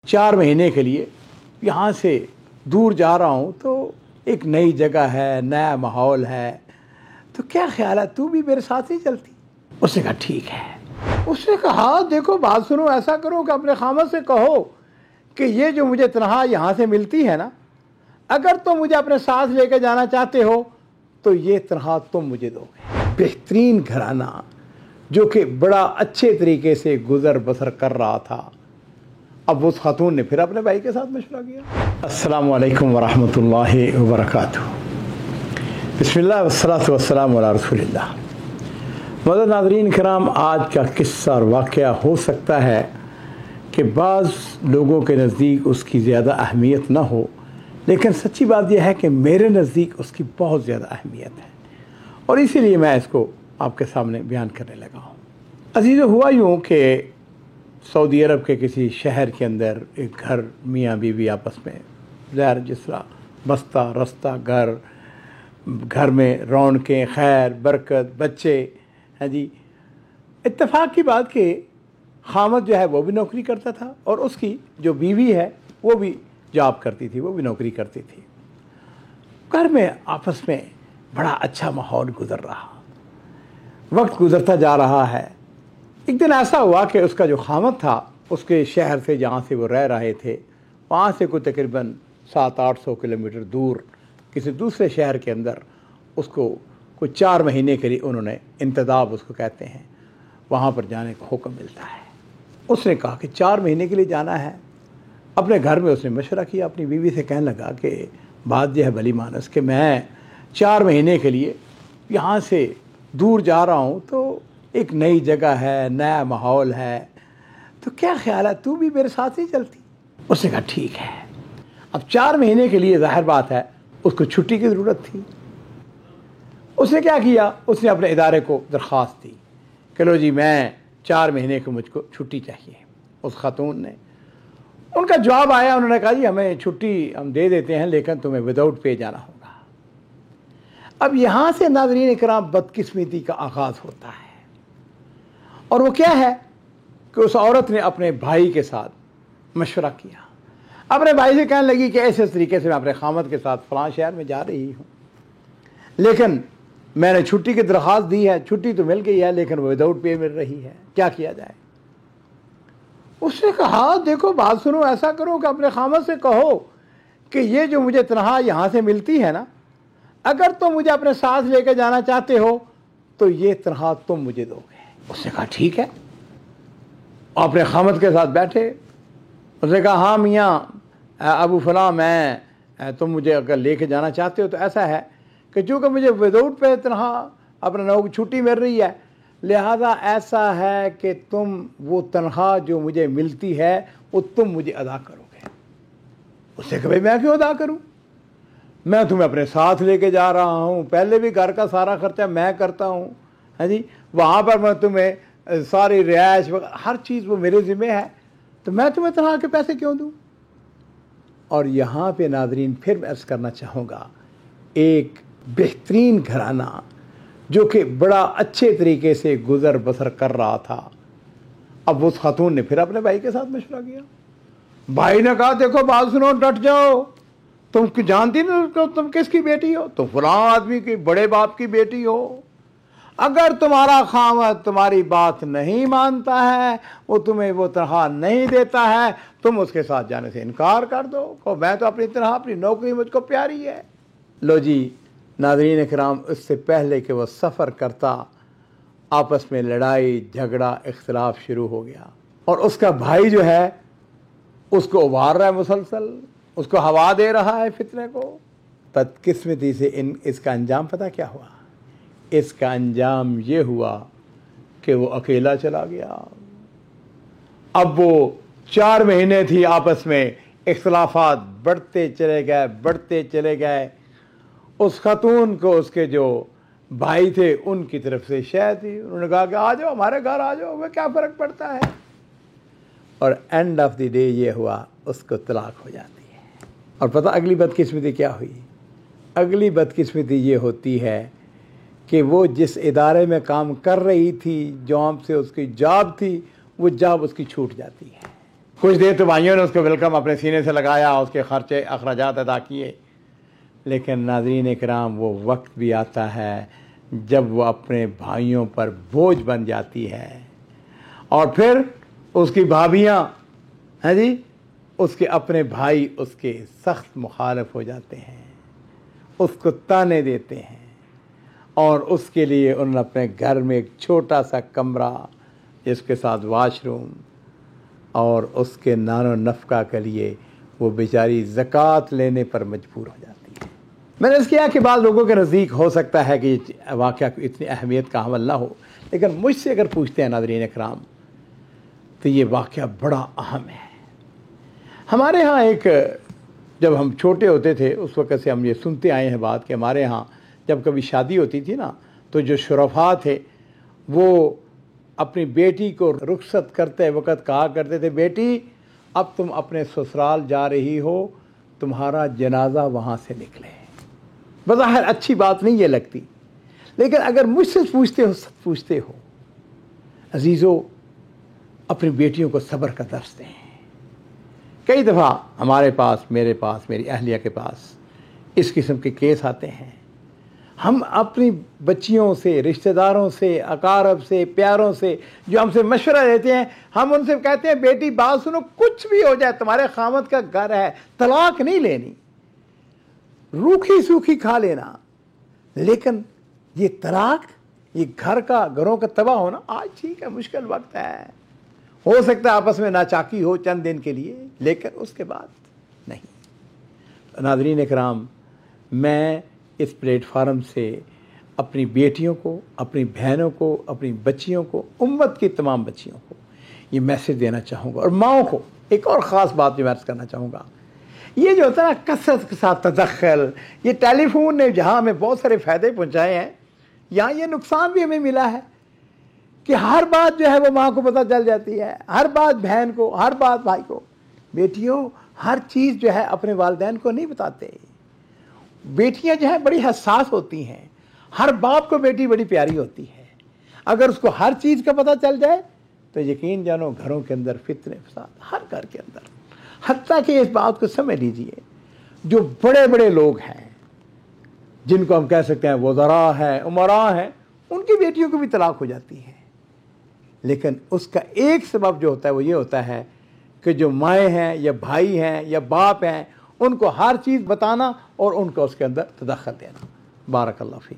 4 महीने के लिए यहाँ से दूर जा रहा हूँ, तो एक नई जगह है, नया माहौल है, तो क्या ख्याल है तू भी मेरे साथ ही चलती? उसने कहा ठीक है। उसने कहा देखो बात सुनो, ऐसा करो कि अपने खामद से कहो कि ये जो मुझे तनहा यहाँ से मिलती है ना, अगर तुम मुझे अपने साथ लेकर जाना चाहते हो तो ये तनहा तुम मुझे दोगे। बेहतरीन घराना जो कि बड़ा अच्छे तरीके से गुजर बसर कर रहा था, अब उस खातून ने फिर अपने भाई के साथ मशवरा किया। अस्सलामु अलैकुम वरहमतुल्लाहि वबरकातुहू। बिस्मिल्लाह वस्सलातु वस्सलामु अला रसूलिल्लाह। मज़ीद नाज़रीन किराम, आज का किस्सा और वाक़या हो सकता है कि बाज़ लोगों के नज़दीक उसकी ज़्यादा अहमियत ना हो, लेकिन सच्ची बात यह है कि मेरे नज़दीक उसकी बहुत ज़्यादा अहमियत है और इसीलिए मैं इसको आपके सामने बयान करने लगा हूँ। अज़ीज़, हुआ यूँ कि सऊदी अरब के किसी शहर के अंदर एक घर, मियाँ बीवी आपस में ज़ाहिर जिस तरह बस्ता रस्ता घर में रौनकें, खैर बरकत, बच्चे हैं जी। इत्तेफाक की बात कि खामद जो है वो भी नौकरी करता था और उसकी जो बीवी है वो भी जॉब करती थी, वो भी नौकरी करती थी। घर में आपस में बड़ा अच्छा माहौल गुजर रहा, वक्त गुजरता जा रहा है। एक दिन ऐसा हुआ कि उसका जो खामद था, उसके शहर से जहाँ से वो रह रहे थे, वहाँ से कोई तकरीबन 700-800 किलोमीटर दूर किसी दूसरे शहर के अंदर उसको कोई 4 महीने के लिए उन्होंने इंतज़ाम उसको कहते हैं, वहाँ पर जाने का हुक्म मिलता है। उसने कहा कि 4 महीने के लिए जाना है। अपने घर में उसने मशवरा किया, अपनी बीवी से कहने लगा कि बात यह है भली मानस कि मैं 4 महीने के लिए यहाँ से दूर जा रहा हूँ, तो एक नई जगह है, नया माहौल है, तो क्या ख्याल है तू भी मेरे साथ ही चलती? उसने कहा ठीक है। अब 4 महीने के लिए ज़ाहिर बात है उसको छुट्टी की ज़रूरत थी। उसने क्या किया, उसने अपने इदारे को दरख्वास्त दी कि लो जी मैं 4 महीने को मुझको छुट्टी चाहिए। उस खातून ने, उनका जवाब आया, उन्होंने कहा जी हमें छुट्टी हम दे देते हैं लेकिन तुम्हें विदाउट पे जाना होगा। अब यहाँ से नाज़रीन इकराम बदकिस्मती का आगाज़ होता है और वो क्या है कि उस औरत ने अपने भाई के साथ मशवरा किया। अपने भाई से कहने लगी कि ऐसे तरीके से मैं अपने खामद के साथ फ़लाँ शहर में जा रही हूँ, लेकिन मैंने छुट्टी की दरख्वास्त दी है, छुट्टी तो मिल गई है लेकिन वो विदाउट पे मिल रही है, क्या किया जाए? उसने कहा देखो बात सुनो, ऐसा करो कि अपने खामद से कहो कि ये जो मुझे तनहा यहाँ से मिलती है ना, अगर तुम मुझे अपने साथ लेकर जाना चाहते हो तो ये तनहा तुम मुझे दोगे। उसने कहा ठीक है। अपने खामद के साथ बैठे, उसने कहा हाँ मियाँ अबू फलां, मैं तुम मुझे अगर लेके जाना चाहते हो तो ऐसा है कि चूँकि मुझे विदाउट पे तनहा अपना नौकरी छुट्टी मिल रही है, लिहाजा ऐसा है कि तुम वो तनख्वाह जो मुझे मिलती है वो तुम मुझे अदा करोगे। उससे कहा भाई मैं क्यों अदा करूं, मैं तुम्हें अपने साथ लेके जा रहा हूं, पहले भी घर का सारा खर्चा मैं करता हूं, है जी, वहाँ पर मैं तुम्हें सारी रिहाइश हर चीज़ वो मेरे ज़िम्मे है, तो मैं तुम्हें तनख्वाह के पैसे क्यों दूँ? और यहाँ पे नाज़रीन फिर मैं अर्ज़ करना चाहूँगा, एक बेहतरीन घराना जो कि बड़ा अच्छे तरीके से गुजर बसर कर रहा था, अब उस खातून ने फिर अपने भाई के साथ मशवरा किया। भाई ने कहा देखो बात सुनो, डट जाओ, तुम जानती नहीं तुम किसकी बेटी हो, तुम फलां आदमी की बड़े बाप की बेटी हो। अगर तुम्हारा खामद तुम्हारी बात नहीं मानता है, वो तुम्हें वो तनख्वाह नहीं देता है, तुम उसके साथ जाने से इनकार कर दो, कहो मैं तो अपनी तनख्वाह, अपनी नौकरी मुझको प्यारी है। लो जी नाज़रीन इकराम, उससे पहले कि वह सफ़र करता, आपस में लड़ाई झगड़ा इख्तिलाफ शुरू हो गया और उसका भाई जो है उसको उबार रहा है मुसलसल, उसको हवा दे रहा है फितने को। बदकिस्मती से इसका अंजाम पता क्या हुआ? इसका अंजाम ये हुआ कि वो अकेला चला गया। अब वो 4 महीने थी, आपस में इख्तिलाफात बढ़ते चले गए। उस खातून को उसके जो भाई थे उनकी तरफ से शय थी, उन्होंने कहा कि आ जाओ हमारे घर आ जाओ, वह क्या फ़र्क पड़ता है। और एंड ऑफ द डे ये हुआ, उसको तलाक हो जाती है। और पता अगली बदकिस्मती क्या हुई? अगली बदकिस्मती ये होती है कि वो जिस इदारे में काम कर रही थी, जॉब से उसकी जॉब थी, वो जॉब उसकी छूट जाती है। कुछ देर तो भाइयों ने उसको वेलकम अपने सीने से लगाया, उसके खर्चे अखराजात अदा किए। लेकिन नाज़रीन इकराम, वो वक्त भी आता है जब वो अपने भाइयों पर बोझ बन जाती है और फिर उसकी भाभियाँ हैं जी, उसके अपने भाई उसके सख्त मुखालिफ हो जाते हैं, उसको ताने देते हैं और उसके लिए उन्होंने अपने घर में एक छोटा सा कमरा जिसके साथ वाशरूम और उसके नानो नफ़का के लिए वो बेचारी ज़कात लेने पर मजबूर हो जाती है। मैंने इसके किया कि बाद लोगों के नज़दीक हो सकता है कि वाक़या को इतनी अहमियत का हमल ना हो, लेकिन मुझसे अगर पूछते हैं नाज़रीन इकराम तो ये वाक़या बड़ा अहम है। हमारे यहाँ एक, जब हम छोटे होते थे उस वक़्त से हम ये सुनते आए हैं बात कि हमारे यहाँ जब कभी शादी होती थी ना, तो जो शुरफा थे वो अपनी बेटी को रुखसत करते वक़्त कहा करते थे, बेटी अब तुम अपने ससुराल जा रही हो, तुम्हारा जनाजा वहाँ से निकले। बज़ाहिर अच्छी बात नहीं ये लगती, लेकिन अगर मुझसे पूछते हो अजीज़ों, अपनी बेटियों को सब्र का दर्स दें। कई दफ़ा हमारे पास, मेरे पास, मेरी अहलिया के पास इस किस्म के केस आते हैं। हम अपनी बच्चियों से, रिश्तेदारों से, अकारब से, प्यारों से जो हमसे मशवरा देते हैं, हम उनसे कहते हैं बेटी बात सुनो, कुछ भी हो जाए तुम्हारे खामद का घर है, तलाक नहीं लेनी, रूखी सूखी खा लेना, लेकिन ये तलाक, ये घरों का तबाह होना आज ठीक है, मुश्किल वक्त है, हो सकता है आपस में नाचाकी हो चंद दिन के लिए, लेकिन उसके बाद नहीं। नाज़रीन इकराम, मैं इस प्लेटफार्म से अपनी बेटियों को, अपनी बहनों को, अपनी बच्चियों को, उम्मत की तमाम बच्चियों को ये मैसेज देना चाहूँगा और माओं को एक और ख़ास बात जो मैं अर्ज़ करना चाहूँगा। ये जो होता है ना कसरत के साथ तदख्ल, ये टेलीफोन ने जहाँ हमें बहुत सारे फ़ायदे पहुँचाए हैं, यहाँ ये नुकसान भी हमें मिला है कि हर बात जो है वो माँ को पता चल जाती है, हर बात बहन को, हर बात भाई को। बेटियों हर चीज़ जो है अपने वालिदैन को नहीं बताते। बेटियां जो है बड़ी हसास होती हैं, हर बाप को बेटी बड़ी प्यारी होती है। अगर उसको हर चीज़ का पता चल जाए तो यकीन जानो घरों के अंदर फितने फसाद, हर घर के अंदर। हत्ता कि इस बात को समझ लीजिए, जो बड़े बड़े लोग हैं जिनको हम कह सकते हैं वज़रा हैं, उमरा हैं, उनकी बेटियों को भी तलाक हो जाती है। लेकिन उसका एक सबब जो होता है वो ये होता है कि जो माएँ हैं या भाई हैं या बाप हैं, उनको हर चीज़ बताना और उनको उसके अंदर तदख्ल देना। बारक अल्लाह फीक।